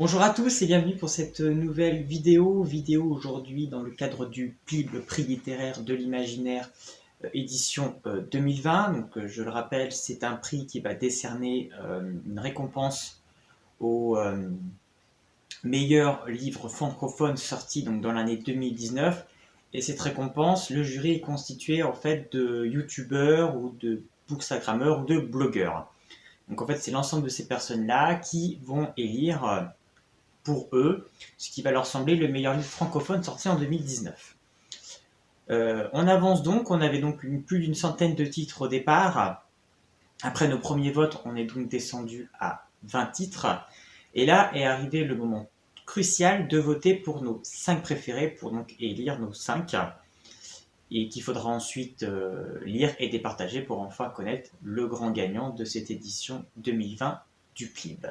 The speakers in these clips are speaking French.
Bonjour à tous et bienvenue pour cette nouvelle vidéo aujourd'hui dans le cadre du PLIB, le prix littéraire de l'imaginaire édition 2020. Donc je le rappelle, c'est un prix qui va décerner une récompense aux meilleurs livres francophones sortis donc dans l'année 2019. Et cette récompense, le jury est constitué en fait de youtubeurs ou de bookstagrammeurs ou de blogueurs. Donc en fait, c'est l'ensemble de ces personnes-là qui vont élire pour eux ce qui va leur sembler le meilleur livre francophone sorti en 2019. On avance donc, on avait donc plus d'une centaine de titres au départ. Après nos premiers votes, on est donc descendu à 20 titres. Et là est arrivé le moment crucial de voter pour nos 5 préférés, pour donc élire nos 5, et qu'il faudra ensuite lire et départager pour enfin connaître le grand gagnant de cette édition 2020 du PLIB.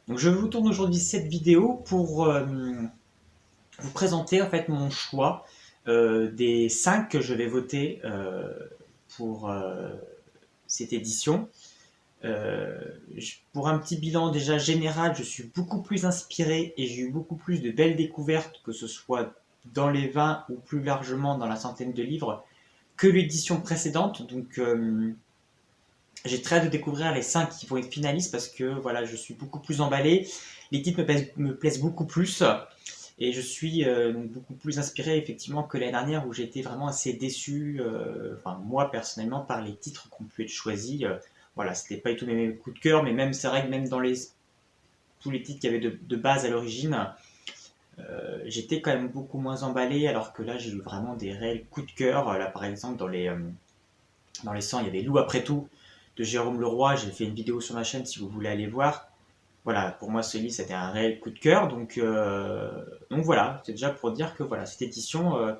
Donc je vous tourne aujourd'hui cette vidéo pour vous présenter en fait mon choix des 5 que je vais voter pour cette édition. Pour un petit bilan déjà général, je suis beaucoup plus inspiré et j'ai eu beaucoup plus de belles découvertes, que ce soit dans les 20 ou plus largement dans la centaine de livres, que l'édition précédente. Donc j'ai très hâte de découvrir les 5 qui vont être finalistes parce que voilà, je suis beaucoup plus emballé. Les titres me plaisent beaucoup plus. Et je suis donc beaucoup plus inspiré effectivement que l'année dernière où j'étais vraiment assez déçu, enfin moi personnellement, par les titres qui ont pu être choisis. Voilà, c'était pas du tout mes mêmes coups de cœur, mais même c'est vrai que même dans tous les titres qu'il y avait de base à l'origine, j'étais quand même beaucoup moins emballé, alors que là j'ai eu vraiment des réels coups de cœur. Là par exemple dans les 100, il y avait Loup après tout de Jérôme Leroy. J'ai fait une vidéo sur ma chaîne si vous voulez aller voir. Voilà, pour moi ce livre c'était un réel coup de cœur, donc voilà, c'est déjà pour dire que voilà, cette édition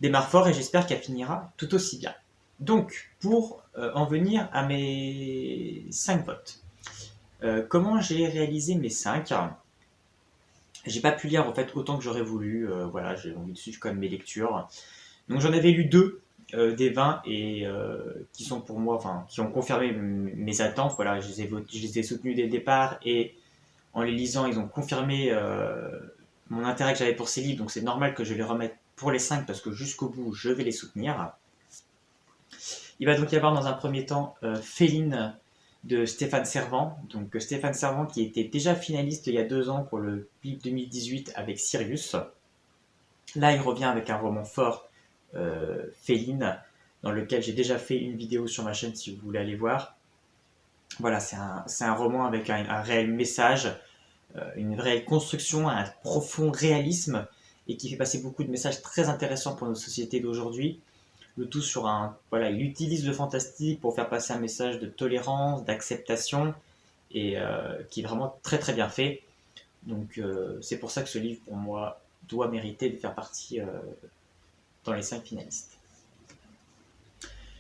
démarre fort et j'espère qu'elle finira tout aussi bien. Donc, pour en venir à mes 5 votes, comment j'ai réalisé mes 5? J'ai pas pu lire en fait autant que j'aurais voulu, voilà, j'ai envie de suivre quand même mes lectures. Donc j'en avais lu 2 des 20 et qui sont pour moi, enfin, qui ont confirmé mes attentes. Voilà, je les ai soutenus dès le départ et en les lisant, ils ont confirmé mon intérêt que j'avais pour ces livres. Donc c'est normal que je les remette pour les 5 parce que jusqu'au bout, je vais les soutenir. Il va donc y avoir dans un premier temps Féline de Stéphane Servan. Donc Stéphane Servan qui était déjà finaliste il y a 2 ans pour le PLIB 2018 avec Sirius. Là, il revient avec un roman fort, Féline, dans lequel j'ai déjà fait une vidéo sur ma chaîne si vous voulez aller voir. Voilà, c'est un roman avec un réel message, une réelle construction, un profond réalisme et qui fait passer beaucoup de messages très intéressants pour nos sociétés d'aujourd'hui. Le tout sur voilà, il utilise le fantastique pour faire passer un message de tolérance, d'acceptation et qui est vraiment très très bien fait. Donc c'est pour ça que ce livre pour moi doit mériter de faire partie dans les 5 finalistes.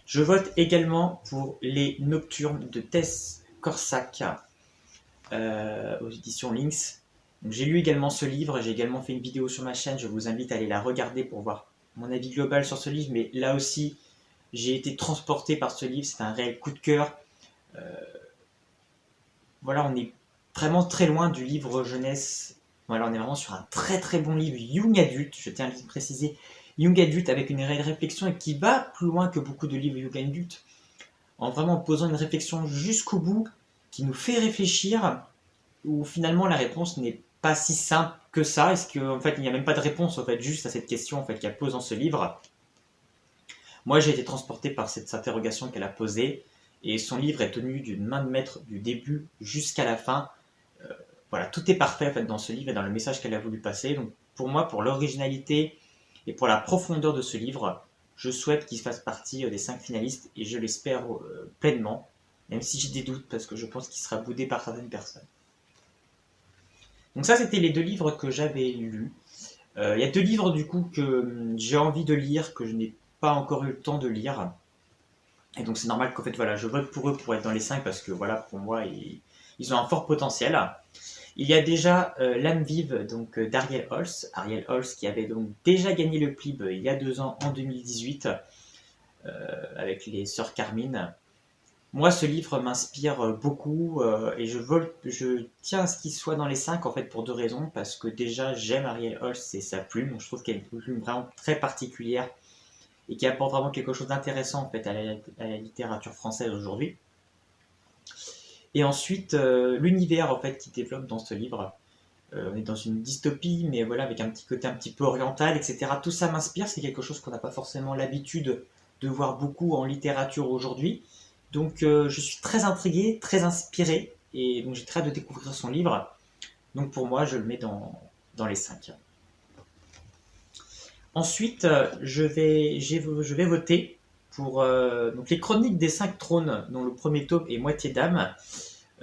Je vote également pour Les Nocturnes de Tess Korsak aux éditions Lynx. J'ai lu également ce livre, j'ai également fait une vidéo sur ma chaîne, je vous invite à aller la regarder pour voir mon avis global sur ce livre, mais là aussi j'ai été transporté par ce livre, c'est un réel coup de cœur. Voilà, on est vraiment très loin du livre jeunesse. Voilà, on est vraiment sur un très très bon livre young adulte, je tiens à le préciser, young adulte avec une réelle réflexion et qui va plus loin que beaucoup de livres young adulte, en vraiment posant une réflexion jusqu'au bout, qui nous fait réfléchir, où finalement la réponse n'est pas si simple que ça. Est-ce qu'en fait il n'y a même pas de réponse en fait, juste à cette question en fait, qu'elle pose dans ce livre. Moi j'ai été transporté par cette interrogation qu'elle a posée, et son livre est tenu d'une main de maître du début jusqu'à la fin. Voilà, tout est parfait en fait, dans ce livre et dans le message qu'elle a voulu passer. Donc pour moi, pour l'originalité et pour la profondeur de ce livre, je souhaite qu'il fasse partie des 5 finalistes et je l'espère pleinement, même si j'ai des doutes parce que je pense qu'il sera boudé par certaines personnes. Donc ça, c'était les 2 livres que j'avais lus. Il y a 2 livres du coup que j'ai envie de lire, que je n'ai pas encore eu le temps de lire. Et donc c'est normal qu'en fait voilà, je vote pour eux pour être dans les 5 parce que voilà, pour moi, ils ont un fort potentiel. Il y a déjà L'âme vive donc d'Ariel Holz. Ariel Holz qui avait donc déjà gagné le PLIB il y a 2 ans en 2018 avec les sœurs Carmine. Moi, ce livre m'inspire beaucoup et je tiens à ce qu'il soit dans les 5 en fait pour deux raisons. Parce que déjà, j'aime Ariel Holst et sa plume. Donc, je trouve qu'elle est une plume vraiment très particulière et qui apporte vraiment quelque chose d'intéressant en fait à la littérature française aujourd'hui. Et ensuite, l'univers en fait qui développe dans ce livre. On est dans une dystopie, mais voilà, avec un petit côté un petit peu oriental, etc. Tout ça m'inspire, c'est quelque chose qu'on n'a pas forcément l'habitude de voir beaucoup en littérature aujourd'hui. Donc je suis très intrigué, très inspiré, et donc j'ai très hâte de découvrir son livre. Donc pour moi, je le mets dans les 5. Ensuite, je vais voter pour donc les Chroniques des 5 trônes, dont le premier tome est Moitié d'âme,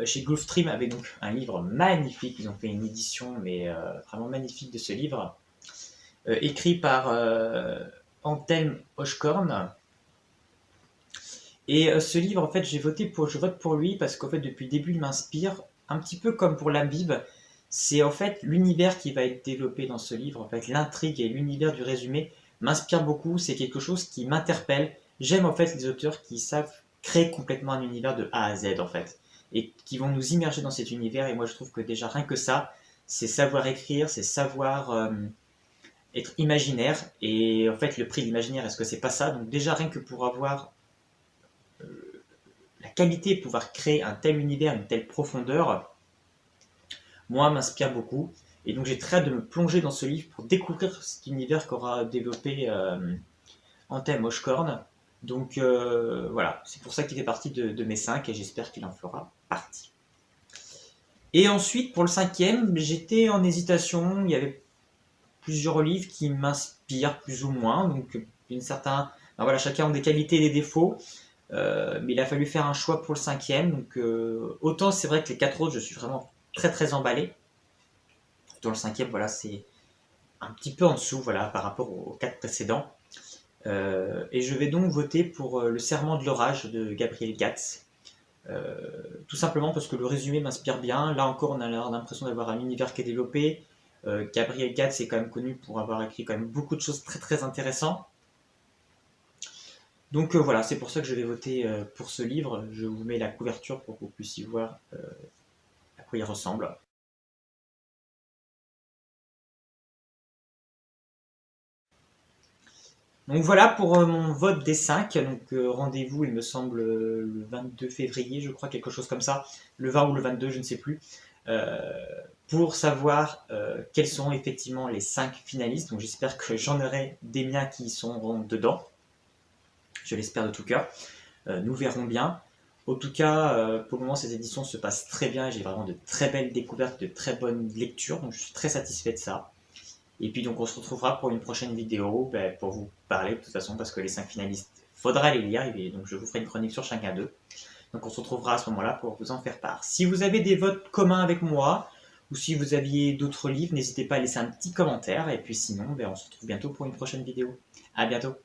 chez Gulfstream, avec donc un livre magnifique. Ils ont fait une édition mais vraiment magnifique de ce livre, écrit par Antelme Hochkorn. Et ce livre, en fait, je vote pour lui parce qu'en fait, depuis le début, il m'inspire un petit peu comme pour l'âme vive. C'est en fait l'univers qui va être développé dans ce livre, en fait, l'intrigue et l'univers du résumé m'inspirent beaucoup. C'est quelque chose qui m'interpelle. J'aime en fait les auteurs qui savent créer complètement un univers de A à Z, en fait, et qui vont nous immerger dans cet univers. Et moi, je trouve que déjà rien que ça, c'est savoir écrire, c'est savoir être imaginaire. Et en fait, le prix de l'imaginaire, est-ce que c'est pas ça? Donc déjà rien que pour avoir la qualité de pouvoir créer un tel univers, une telle profondeur, moi, m'inspire beaucoup. Et donc, j'ai très hâte de me plonger dans ce livre pour découvrir cet univers qu'aura développé Anthem Hochkorn. Donc, voilà, c'est pour ça qu'il fait partie de mes 5 et j'espère qu'il en fera partie. Et ensuite, pour le 5e, j'étais en hésitation. Il y avait plusieurs livres qui m'inspirent plus ou moins. Donc, voilà, chacun a des qualités et des défauts. Mais il a fallu faire un choix pour le 5e. Donc, autant c'est vrai que les 4 autres, je suis vraiment très très emballé. Dans le 5e, voilà, c'est un petit peu en dessous, voilà, par rapport aux 4 précédents. Et je vais donc voter pour Le Serment de l'orage de Gabriel Gatz. Tout simplement parce que le résumé m'inspire bien. Là encore, on a l'impression d'avoir un univers qui est développé. Gabriel Gatz est quand même connu pour avoir écrit quand même beaucoup de choses très très intéressantes. Donc voilà, c'est pour ça que je vais voter pour ce livre. Je vous mets la couverture pour que vous puissiez voir à quoi il ressemble. Donc voilà pour mon vote des 5. Donc rendez-vous, il me semble, le 22 février, je crois, quelque chose comme ça. Le 20 ou le 22, je ne sais plus. Euh, pour savoir quels sont effectivement les 5 finalistes. Donc j'espère que j'en aurai des miens qui seront dedans. Je l'espère de tout cœur. Nous verrons bien. En tout cas, pour le moment, ces éditions se passent très bien. J'ai vraiment de très belles découvertes, de très bonnes lectures. Donc je suis très satisfait de ça. Et puis donc on se retrouvera pour une prochaine vidéo pour vous parler de toute façon parce que les 5 finalistes, faudra les lire et donc je vous ferai une chronique sur chacun d'eux. Donc on se retrouvera à ce moment-là pour vous en faire part. Si vous avez des votes communs avec moi ou si vous aviez d'autres livres, n'hésitez pas à laisser un petit commentaire et puis sinon on se retrouve bientôt pour une prochaine vidéo. À bientôt.